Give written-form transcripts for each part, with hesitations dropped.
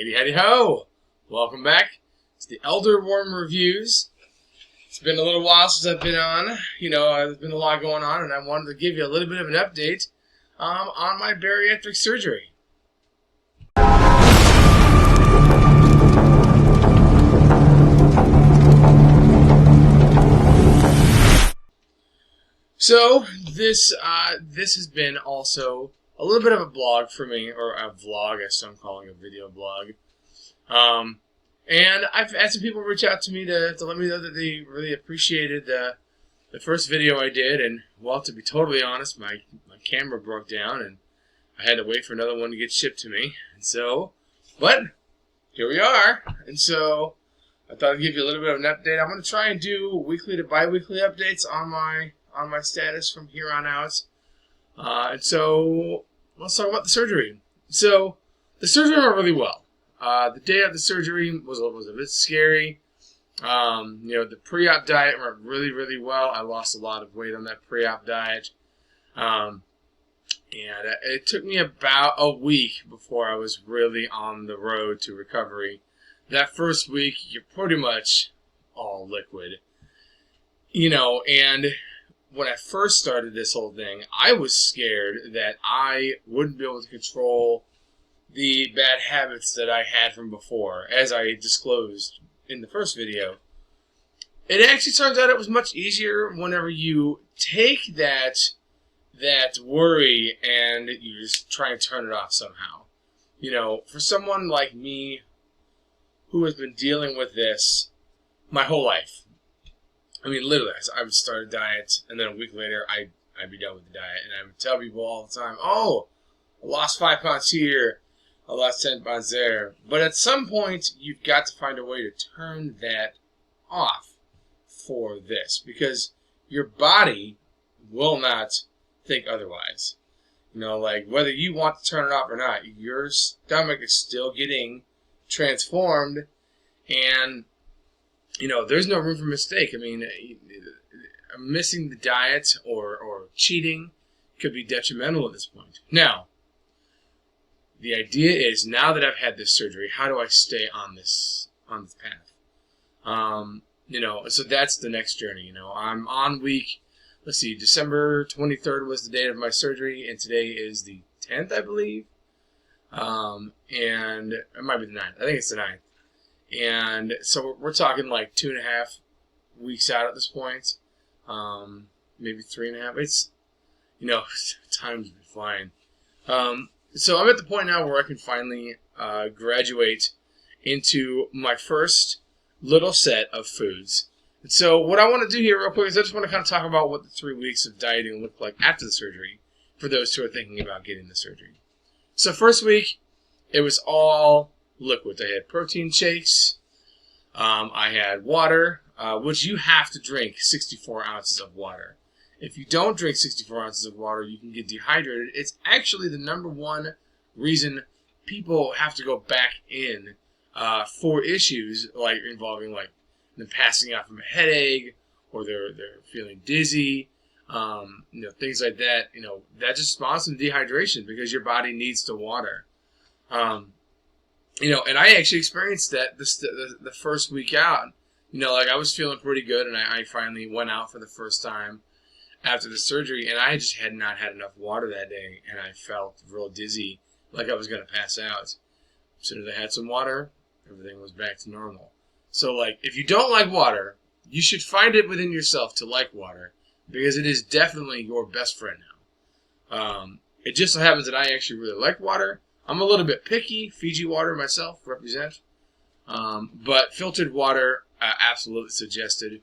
Hey, howdy ho! Welcome back to the Elder Worm Reviews. It's been a little while since I've been on. There's been a lot going on, and I wanted to give you a little bit of an update on my bariatric surgery. So this has been also a little bit of a blog for me, or a vlog, as some calling a video blog. And I've had some people reach out to me to let me know that they really appreciated the first video I did. And, well, to be totally honest, my camera broke down, and I had to wait for another one to get shipped to me. And so, but here we are. And so I thought I'd give you a little bit of an update. I'm going to try and do weekly to bi-weekly updates on my status from here on out. And so let's talk about the surgery. So the surgery went really well. The day of the surgery was a bit scary. The pre-op diet went really, really well. I lost a lot of weight on that pre-op diet. And it took me about a week before I was really on the road to recovery. That first week, you're pretty much all liquid. And when I first started this whole thing, I was scared that I wouldn't be able to control the bad habits that I had from before, as I disclosed in the first video. It actually turns out it was much easier whenever you take that worry and you just try and turn it off somehow. For someone like me who has been dealing with this my whole life, I mean, literally, I would start a diet, and then a week later, I'd be done with the diet. And I would tell people all the time, oh, I lost 5 pounds here, I lost 10 pounds there. But at some point, you've got to find a way to turn that off for this, because your body will not think otherwise. Whether you want to turn it off or not, your stomach is still getting transformed, and there's no room for mistake. I mean, missing the diet or cheating could be detrimental at this point. Now, the idea is, now that I've had this surgery, how do I stay on this path? So that's the next journey. I'm on week, December 23rd was the date of my surgery, and today is the 10th, I believe. And it might be the 9th. I think it's the 9th. And so we're talking like 2.5 weeks out at this point, maybe 3.5. It's, time's been flying. So I'm at the point now where I can finally graduate into my first little set of foods. And so what I want to do here real quick is I just want to kind of talk about what the 3 weeks of dieting looked like after the surgery for those who are thinking about getting the surgery. So first week, it was all liquids. I had protein shakes. I had water, which you have to drink 64 ounces of water. If you don't drink 64 ounces of water, you can get dehydrated. It's actually the number one reason people have to go back in for issues involving them passing out from a headache, or they're feeling dizzy, things like that. That just spawns some dehydration because your body needs to water. And I actually experienced that the first week out. I was feeling pretty good, and I finally went out for the first time after the surgery, and I just had not had enough water that day, and I felt real dizzy, like I was going to pass out. As soon as I had some water, everything was back to normal. So, if you don't like water, you should find it within yourself to like water, because it is definitely your best friend now. It just so happens that I actually really like water. I'm a little bit picky. Fiji water myself, represent. But filtered water, absolutely suggested,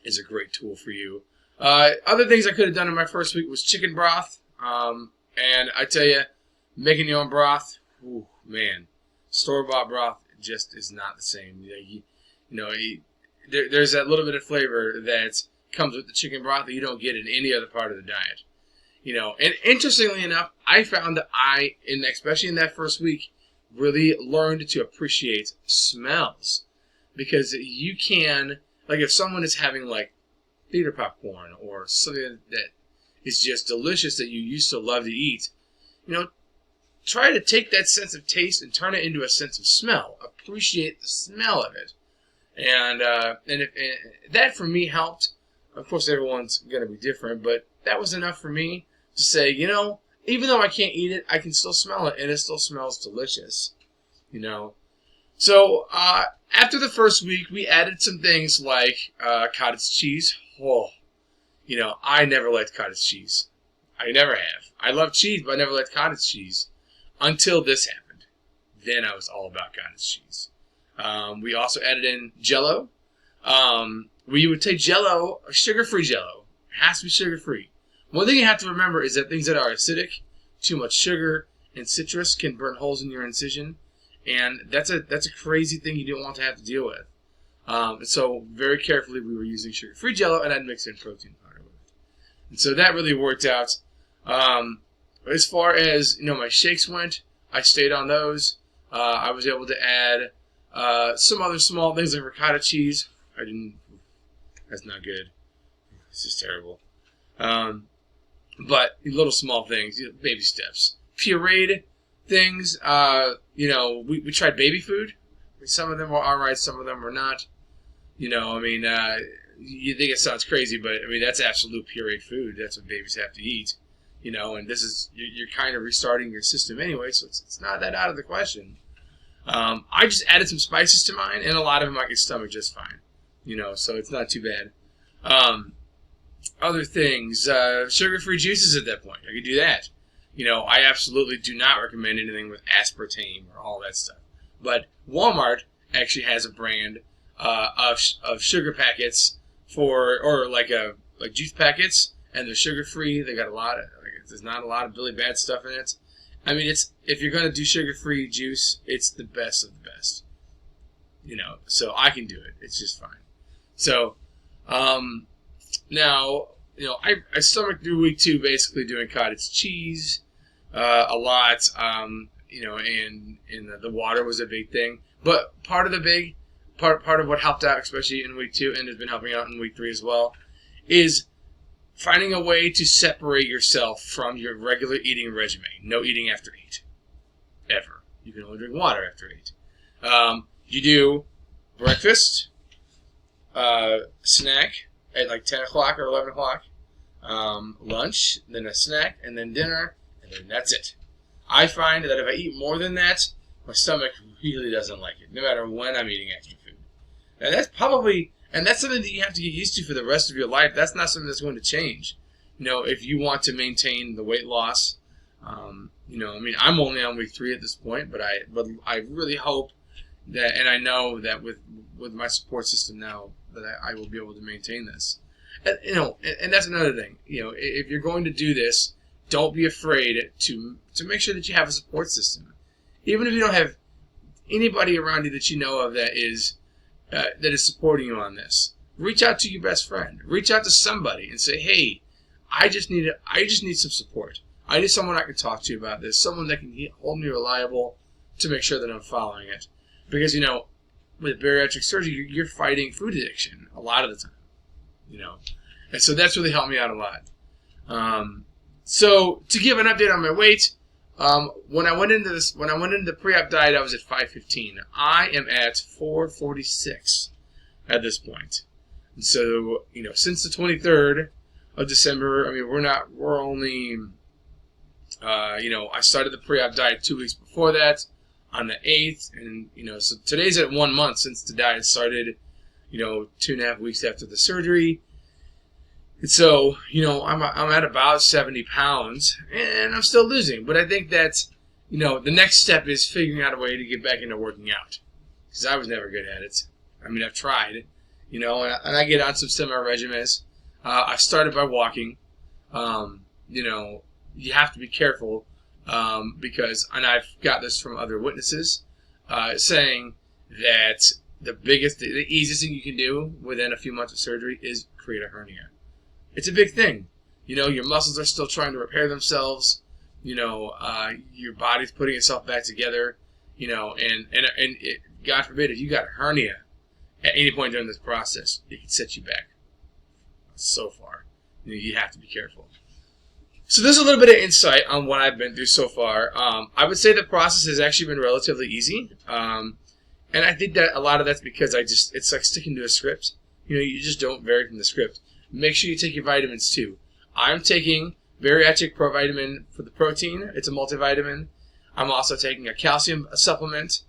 is a great tool for you. Other things I could have done in my first week was chicken broth. And I tell you, making your own broth, ooh, man, store-bought broth just is not the same. There's that little bit of flavor that comes with the chicken broth that you don't get in any other part of the diet. And interestingly enough, I found that especially in that first week, really learned to appreciate smells. Because you can, if someone is having, theater popcorn or something that is just delicious that you used to love to eat, try to take that sense of taste and turn it into a sense of smell. Appreciate the smell of it. And that for me helped. Of course, everyone's going to be different, but that was enough for me to say, even though I can't eat it, I can still smell it, and it still smells delicious. So after the first week, we added some things like cottage cheese. Oh, I never liked cottage cheese. I never have. I love cheese, but I never liked cottage cheese until this happened. Then I was all about cottage cheese. We also added in Jell-O. We would take Jell-O, sugar-free Jell-O. It has to be sugar-free. One thing you have to remember is that things that are acidic, too much sugar, and citrus can burn holes in your incision, and that's a crazy thing you don't want to have to deal with. And so very carefully we were using sugar-free Jell-O, and I'd mix in protein powder with it. And so that really worked out. As far as my shakes went, I stayed on those. I was able to add some other small things like ricotta cheese. That's not good. This is terrible. But little small things, baby steps. Pureed things, we tried baby food. Some of them were alright, some of them were not. You think it sounds crazy, but that's absolute pureed food. That's what babies have to eat. And this is, you're kind of restarting your system anyway, so it's not that out of the question. I just added some spices to mine, and a lot of them I can stomach just fine. So it's not too bad. Other things, sugar-free juices at that point. I could do that. I absolutely do not recommend anything with aspartame or all that stuff. But Walmart actually has a brand of sugar packets like juice packets, and they're sugar-free. They got there's not a lot of really bad stuff in it. If you're going to do sugar-free juice, it's the best of the best. So I can do it. It's just fine. So, now, I stomached through week 2 basically doing cottage cheese a lot, and the water was a big thing. But part of what helped out, especially in week 2, and has been helping out in week 3 as well, is finding a way to separate yourself from your regular eating regimen. No eating after 8. Ever. You can only drink water after 8. You do breakfast, snack at like 10 o'clock or 11 o'clock, lunch, then a snack, and then dinner, and then that's it. I find that if I eat more than that, my stomach really doesn't like it, no matter when I'm eating extra food. And that's something that you have to get used to for the rest of your life. That's not something that's going to change. If you want to maintain the weight loss, I'm only on week 3 at this point, but I really hope that, and I know that with my support system now, that I will be able to maintain this. And that's another thing. If you're going to do this, don't be afraid to make sure that you have a support system. Even if you don't have anybody around you that you know of that is supporting you on this, reach out to your best friend. Reach out to somebody and say, "Hey, I just need some support. I need someone I can talk to about this. Someone that can hold me reliable to make sure that I'm following it." Because with bariatric surgery, you're fighting food addiction a lot of the time. And so that's really helped me out a lot. So to give an update on my weight, when I went into the pre-op diet, I was at 515. I am at 446 at this point. And so since the 23rd of December, we're only I started the pre-op diet 2 weeks before that on the 8th, and so today's at 1 month since the diet started, 2.5 weeks after the surgery. And so, I'm at about 70 pounds, and I'm still losing. But I think that, the next step is figuring out a way to get back into working out, because I was never good at it. I've tried, and I get on some semi-regimens. I've started by walking. You have to be careful, because, and I've got this from other witnesses, saying that the easiest thing you can do within a few months of surgery is create a hernia. It's a big thing. Your muscles are still trying to repair themselves. Your body's putting itself back together. And God forbid, if you got a hernia at any point during this process, it can set you back so far. You have to be careful. So there's a little bit of insight on what I've been through so far. I would say the process has actually been relatively easy. And I think that a lot of that's because it's like sticking to a script. You just don't vary from the script. Make sure you take your vitamins too. I'm taking Bariactric Provitamin for the protein. It's a multivitamin. I'm also taking a calcium supplement.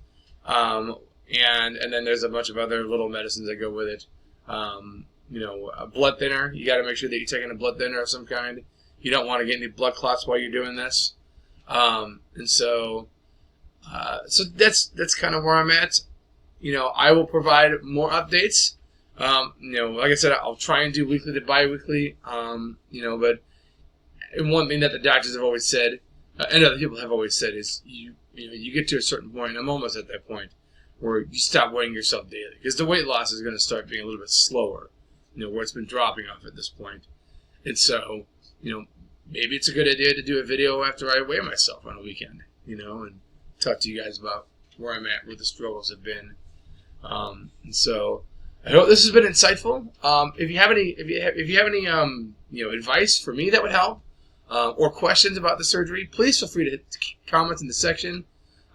And then there's a bunch of other little medicines that go with it. A blood thinner. You got to make sure that you're taking a blood thinner of some kind. You don't want to get any blood clots while you're doing this. So that's kind of where I'm at. I will provide more updates. Like I said, I'll try and do weekly to bi-weekly. But one thing that the doctors have always said, and other people have always said, is you get to a certain point, and I'm almost at that point, where you stop weighing yourself daily, because the weight loss is going to start being a little bit slower. Where it's been dropping off at this point. And so, maybe it's a good idea to do a video after I weigh myself on a weekend, and talk to you guys about where I'm at, where the struggles have been. And so I hope this has been insightful. If you have any advice for me that would help, or questions about the surgery, please feel free to comment in the section,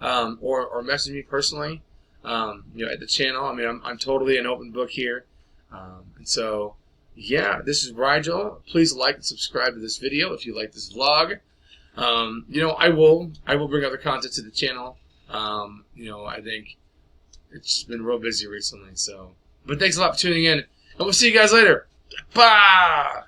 or message me personally, at the channel. I mean, I'm totally an open book here. And so, yeah, this is Rigel. Please like and subscribe to this video if you like this vlog. I will bring other content to the channel. I think it's just been real busy recently. So, but thanks a lot for tuning in, and we'll see you guys later. Bye.